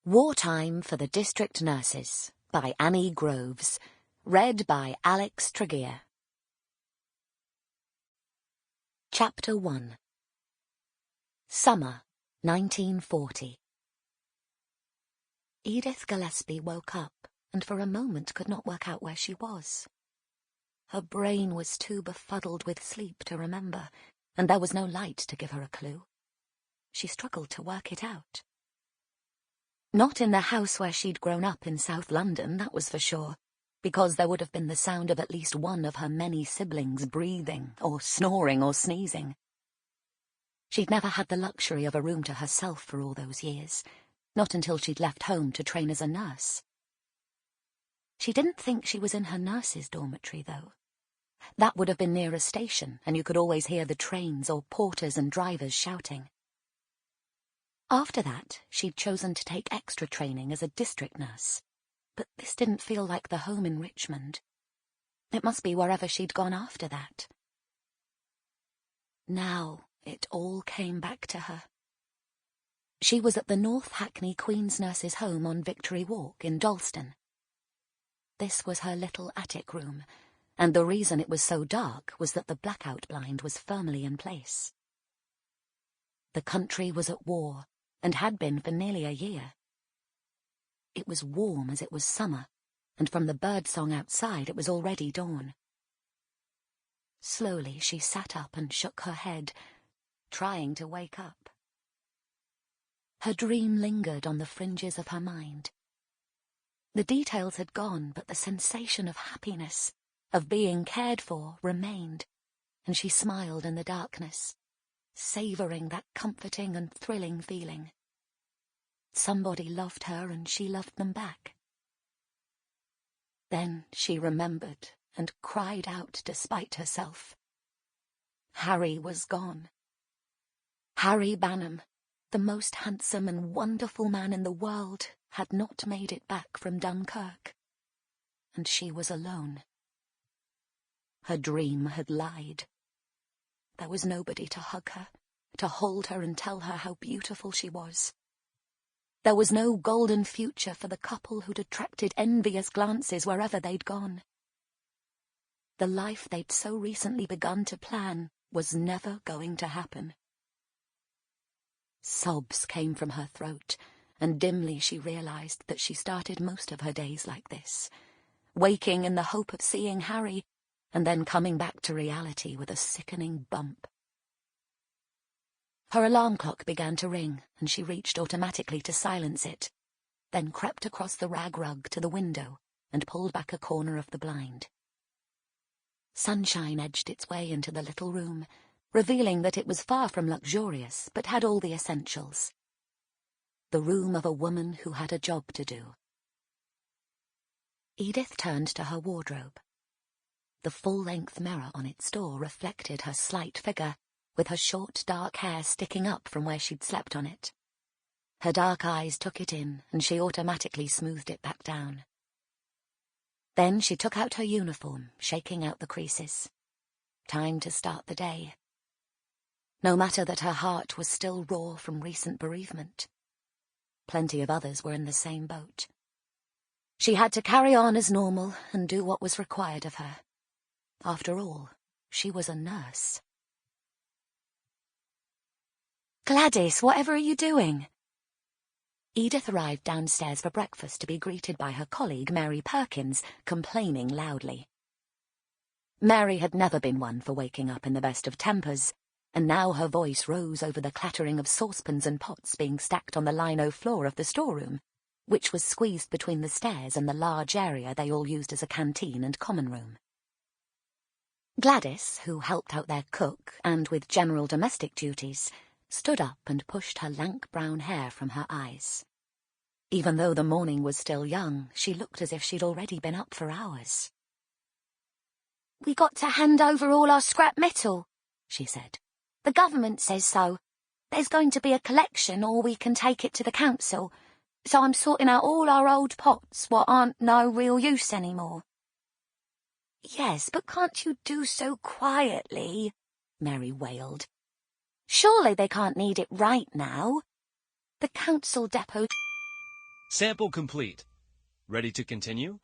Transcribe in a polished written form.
Wartime for the District Nurses by Annie Groves. Read by Alex Tregear. Chapter 1. Summer, 1940. Edith Gillespie woke up and for a moment could not work out where she was. Her brain was too befuddled with sleep to remember, and there was no light to give her a clue. She struggled to work it out. Not in the house where she'd grown up in South London, that was for sure, because there would have been the sound of at least one of her many siblings breathing, or snoring, or sneezing. She'd never had the luxury of a room to herself for all those years, not until she'd left home to train as a nurse. She didn't think she was in her nurse's dormitory, though. That would have been near a station, and you could always hear the trains or porters and drivers shouting. After that, she'd chosen to take extra training as a district nurse, but this didn't feel like the home in Richmond. It must be wherever she'd gone after that. Now it all came back to her. She was at the North Hackney Queen's Nurses' Home on Victory Walk in Dalston. This was her little attic room, and the reason it was so dark was that the blackout blind was firmly in place. The country was at war, and had been for nearly a year. It was warm as it was summer, and from the birdsong outside it was already dawn. Slowly she sat up and shook her head, trying to wake up. Her dream lingered on the fringes of her mind. The details had gone, but the sensation of happiness, of being cared for, remained, and she smiled in the darkness, savouring that comforting and thrilling feeling. Somebody loved her and she loved them back. Then she remembered and cried out despite herself. Harry was gone. Harry Banham, the most handsome and wonderful man in the world, had not made it back from Dunkirk. And she was alone. Her dream had lied. There was nobody to hug her, to hold her and tell her how beautiful she was. There was no golden future for the couple who'd attracted envious glances wherever they'd gone. The life they'd so recently begun to plan was never going to happen. Sobs came from her throat, and dimly she realized that she started most of her days like this, waking in the hope of seeing Harry, and then coming back to reality with a sickening bump. Her alarm clock began to ring, and she reached automatically to silence it, then crept across the rag rug to the window and pulled back a corner of the blind. Sunshine edged its way into the little room, revealing that it was far from luxurious, but had all the essentials. The room of a woman who had a job to do. Edith turned to her wardrobe. The full-length mirror on its door reflected her slight figure, with her short, dark hair sticking up from where she'd slept on it. Her dark eyes took it in, and she automatically smoothed it back down. Then she took out her uniform, shaking out the creases. Time to start the day. No matter that her heart was still raw from recent bereavement. Plenty of others were in the same boat. She had to carry on as normal and do what was required of her. After all, she was a nurse. "Gladys, whatever are you doing?" Edith arrived downstairs for breakfast to be greeted by her colleague, Mary Perkins, complaining loudly. Mary had never been one for waking up in the best of tempers, and now her voice rose over the clattering of saucepans and pots being stacked on the lino floor of the storeroom, which was squeezed between the stairs and the large area they all used as a canteen and common room. Gladys, who helped out their cook and with general domestic duties, stood up and pushed her lank brown hair from her eyes. Even though the morning was still young, she looked as if she'd already been up for hours. "We got to hand over all our scrap metal," she said. "The government says so. There's going to be a collection, or we can take it to the council. So I'm sorting out all our old pots what aren't no real use anymore." "Yes, but can't you do so quietly?" Mary wailed. "Surely they can't need it right now. The council depot..." Sample complete. Ready to continue?